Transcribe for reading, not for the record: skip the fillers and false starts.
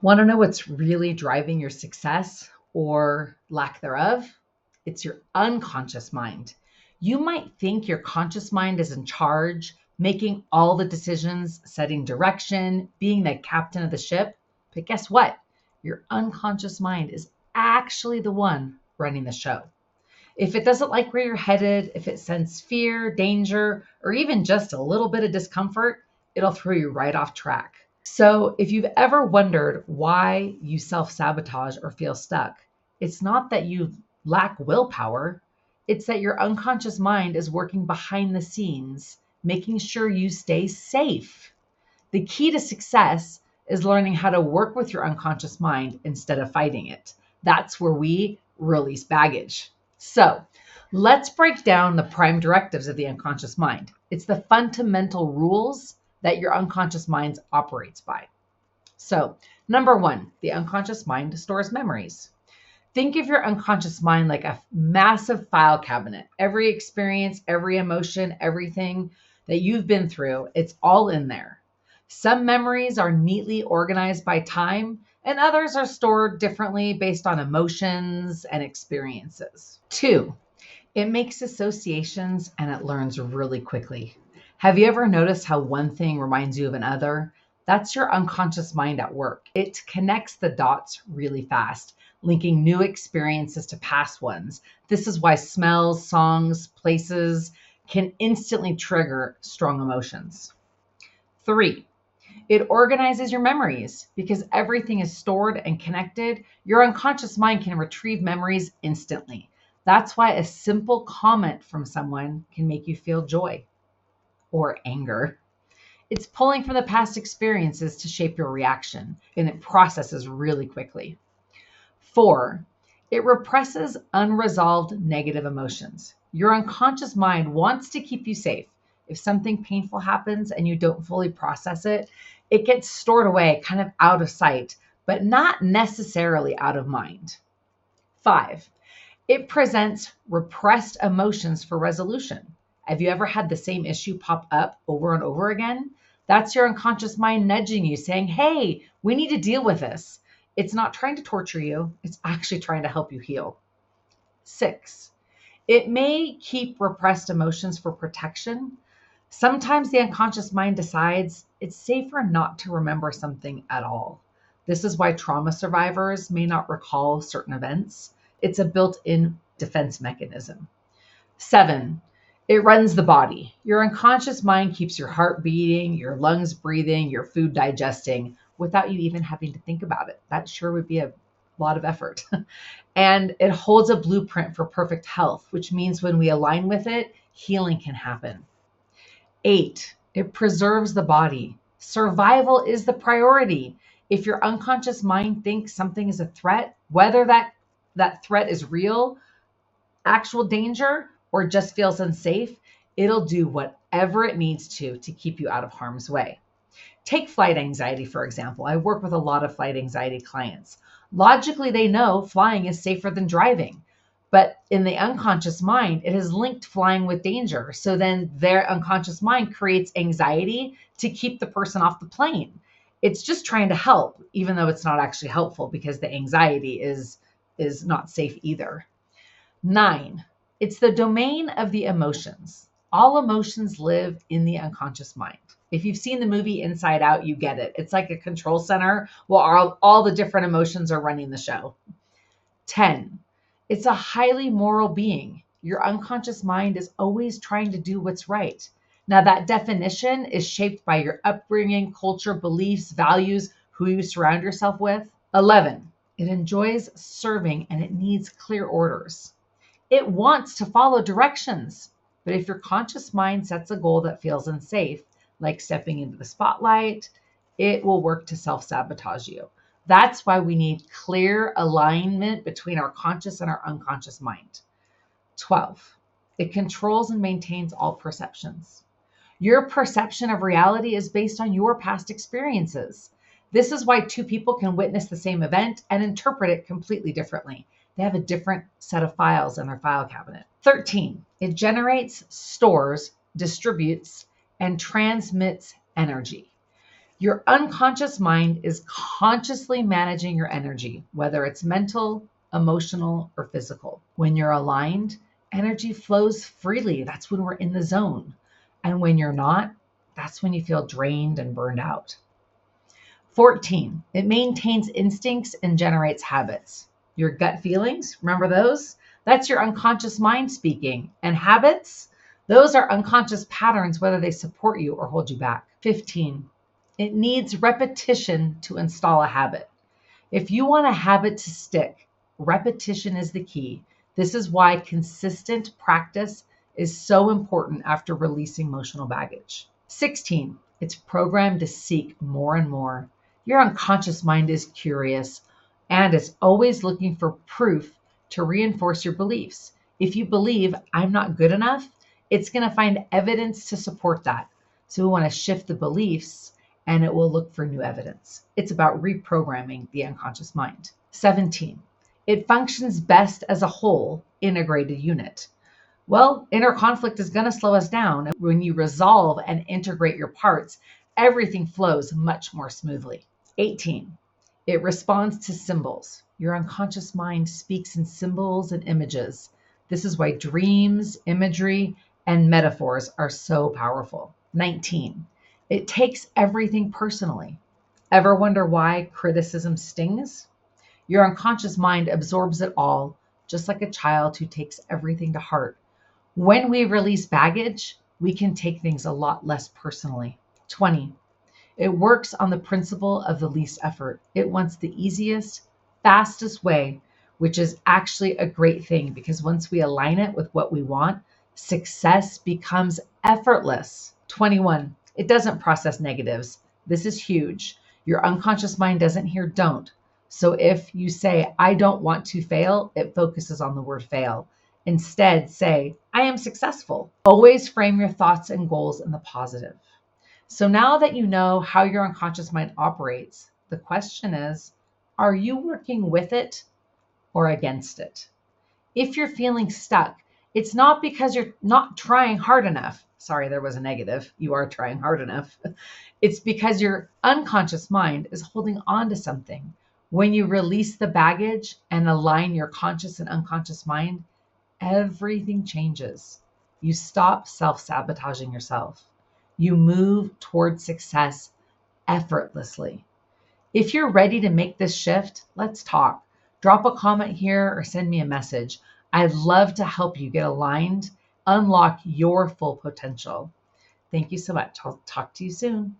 Want to know what's really driving your success or lack thereof? It's your unconscious mind. You might think your conscious mind is in charge, making all the decisions, setting direction, being the captain of the ship. But guess what? Your unconscious mind is actually the one running the show. If it doesn't like where you're headed, if it senses fear, danger, or even just a little bit of discomfort, it'll throw you right off track. So, if you've ever wondered why you self sabotage or feel stuck, it's not that you lack willpower, it's that your unconscious mind is working behind the scenes, making sure you stay safe. The key to success is learning how to work with your unconscious mind instead of fighting it. That's where we release baggage. So, let's break down the prime directives of the unconscious mind. It's the fundamental rules that your unconscious mind operates by. So, number one, the unconscious mind stores memories. Think of your unconscious mind like a massive file cabinet. Every experience, every emotion, everything that you've been through, it's all in there. Some memories are neatly organized by time, and others are stored differently based on emotions and experiences. Two, it makes associations and it learns really quickly. Have you ever noticed how one thing reminds you of another? That's your unconscious mind at work. It connects the dots really fast, linking new experiences to past ones. This is why smells, songs, places can instantly trigger strong emotions. Three, it organizes your memories because everything is stored and connected. Your unconscious mind can retrieve memories instantly. That's why a simple comment from someone can make you feel joy or anger. It's pulling from the past experiences to shape your reaction, and it processes really quickly. Four, it represses unresolved negative emotions. Your unconscious mind wants to keep you safe. If something painful happens and you don't fully process it, it gets stored away, kind of out of sight, but not necessarily out of mind. Five, it presents repressed emotions for resolution. Have you ever had the same issue pop up over and over again? That's your unconscious mind nudging you, saying, hey, we need to deal with this. It's not trying to torture you, it's actually trying to help you heal. Six, it may keep repressed emotions for protection. Sometimes the unconscious mind decides it's safer not to remember something at all. This is why trauma survivors may not recall certain events. It's a built in defense mechanism. Seven, it runs the body. Your unconscious mind keeps your heart beating, your lungs breathing, your food digesting without you even having to think about it. That sure would be a lot of effort. And it holds a blueprint for perfect health, which means when we align with it, healing can happen. Eight, it preserves the body. Survival is the priority. If your unconscious mind thinks something is a threat, whether that threat is real, actual danger, or just feels unsafe, it'll do whatever it needs to keep you out of harm's way. Take flight anxiety, for example. I work with a lot of flight anxiety clients. Logically, they know flying is safer than driving. But in the unconscious mind, it has linked flying with danger. So then their unconscious mind creates anxiety to keep the person off the plane. It's just trying to help, even though it's not actually helpful because the anxiety is not safe either. Nine, it's the domain of the emotions. All emotions live in the unconscious mind. If you've seen the movie Inside Out, you get it. It's like a control center where all the different emotions are running the show. 10, it's a highly moral being. Your unconscious mind is always trying to do what's right. Now, that definition is shaped by your upbringing, culture, beliefs, values, who you surround yourself with. 11, it enjoys serving and it needs clear orders. It wants to follow directions. But if your conscious mind sets a goal that feels unsafe, like stepping into the spotlight, it will work to self sabotage you. That's why we need clear alignment between our conscious and our unconscious mind. 12, it controls and maintains all perceptions. Your perception of reality is based on your past experiences. This is why two people can witness the same event and interpret it completely differently. They have a different set of files in their file cabinet. 13, it generates, stores, distributes, and transmits energy. Your unconscious mind is consciously managing your energy, whether it's mental, emotional, or physical. When you're aligned, energy flows freely. That's when we're in the zone. And when you're not, that's when you feel drained and burned out. 14, it maintains instincts and generates habits. Your gut feelings, remember those? That's your unconscious mind speaking. And habits, those are unconscious patterns, whether they support you or hold you back. 15, it needs repetition to install a habit. If you want a habit to stick, repetition is the key. This is why consistent practice is so important after releasing emotional baggage. 16, it's programmed to seek more and more. Your unconscious mind is curious and is always looking for proof to reinforce your beliefs. If you believe I'm not good enough, it's going to find evidence to support that. So we want to shift the beliefs and it will look for new evidence. It's about reprogramming the unconscious mind. 17, it functions best as a whole integrated unit. Well, inner conflict is going to slow us down. When you resolve and integrate your parts, everything flows much more smoothly. 18, it responds to symbols. Your unconscious mind speaks in symbols and images. This is why dreams, imagery, and metaphors are so powerful. 19, it takes everything personally. Ever wonder why criticism stings? Your unconscious mind absorbs it all, just like a child who takes everything to heart. When we release baggage, we can take things a lot less personally. 20, it works on the principle of the least effort. It wants the easiest, fastest way, which is actually a great thing because once we align it with what we want, success becomes effortless. 21, it doesn't process negatives. This is huge. Your unconscious mind doesn't hear don't. So if you say, I don't want to fail, it focuses on the word fail. Instead, say, I am successful. Always frame your thoughts and goals in the positive. So now that you know how your unconscious mind operates, the question is, are you working with it or against it? If you're feeling stuck, it's not because you're not trying hard enough. Sorry, there was a negative. You are trying hard enough. It's because your unconscious mind is holding on to something. When you release the baggage and align your conscious and unconscious mind, everything changes. You stop self-sabotaging yourself. You move towards success effortlessly. If you're ready to make this shift, let's talk. Drop a comment here or send me a message. I'd love to help you get aligned, unlock your full potential. Thank you so much. I'll talk to you soon.